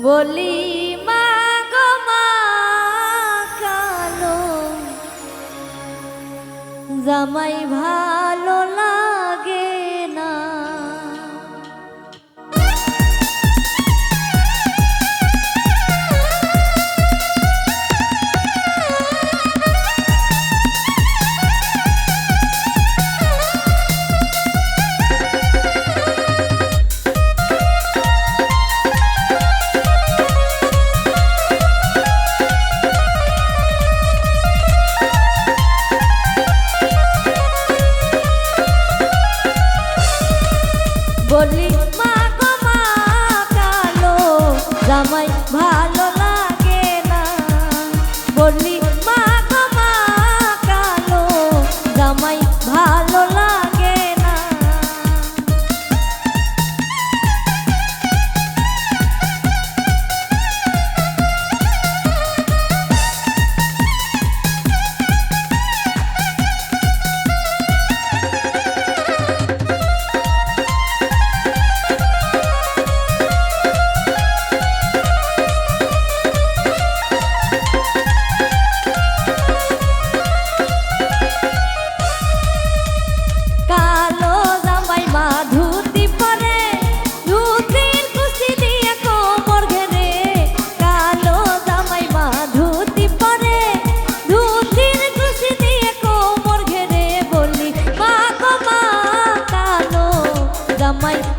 বলি মা গো মা কালো জামাই ভালো লাগে না। বলি মা গো মা কালো জামাই ভালো লাগে না। বলি মা গো মা কালো জামাই ভালো লাগে না।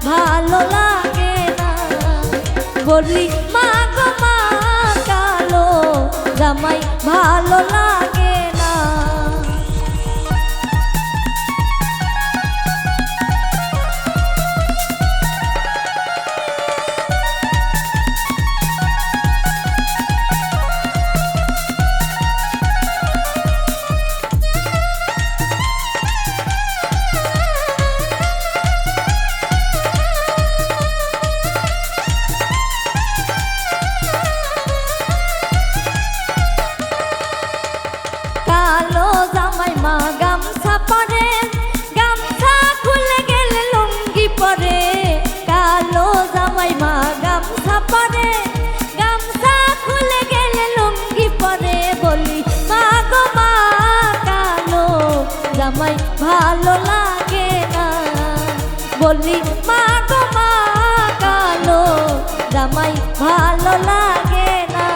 ভালো লাগে না। বলি মা গো মা কালো জামাই ভালো লাগে না। কালো জামাই মা গামছা পরে, গামছা খুলে গেলে লুঙ্গি পরে। কালো জামাই মা গামছা পরে, গামছা খুলে গেলে লুঙ্গি পরে। বলি মা গো মা কালো জামাই ভালো লাগে না। বলি মা গো মা কালো জামাই ভালো লাগে না।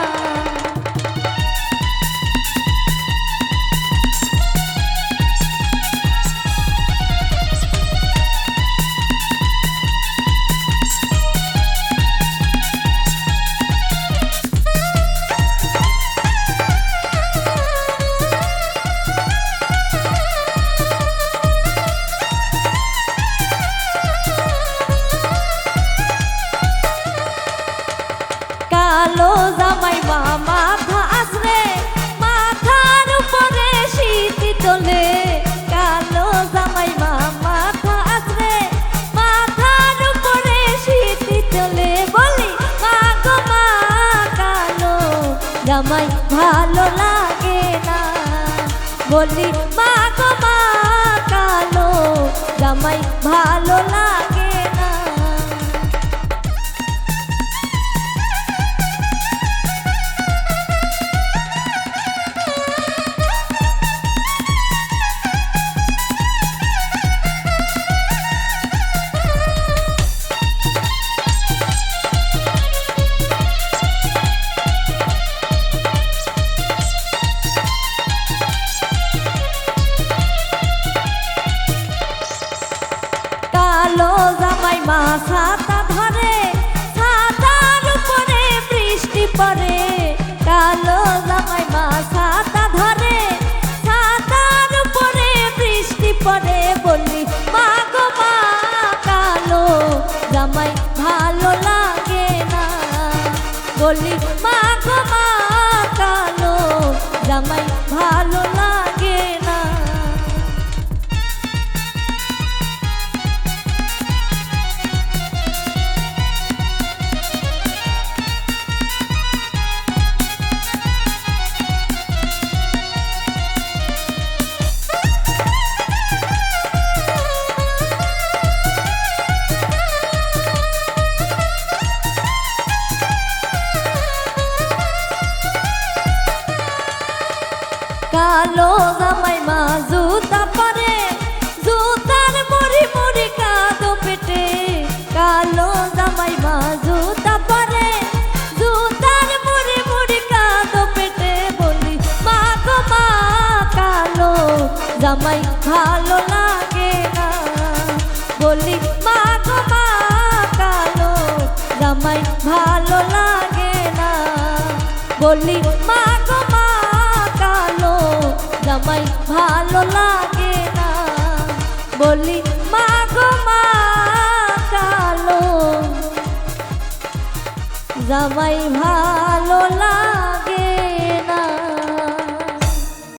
কালো জামাই মা মাথা আসরে, মাথার উপরে শীতি তোলে। কালো জামাই মা মাথা আসরে, মাথার উপরে শীতি তোলে। বলি মা গো মা কালো জামাই ভালো লাগে না। বলি মা গো মা কালো জামাই ভালো লাগে না। কালো জামাই মা ছাতা ধরে, ছাতার উপরে বৃষ্টি পড়ে। কালো জামাই মা ছাতা ধরে, ছাতার উপরে বৃষ্টি পড়ে। বলি মা গো মা কালো জামাই ভালো লাগে না। বলি মা গো মা কালো জামাই ভালো লাগে না। কালো জামাই মা জুতা পরে, জুতার মুড়ি মুড়ি কাঁদো পেটে। কালো জামাই মা জুতা পরে, জুতার মুড়ি মুড়ি কাঁদো পেটে। বলি মা গো মা কালো জামাই ভালো লাগে না। বলি মা গো মা কালো জামাই ভালো লাগে না। বলি মা গো মা কালো জামাই ভালো লাগে না। বলি মা গো মা কালো জামাই ভালো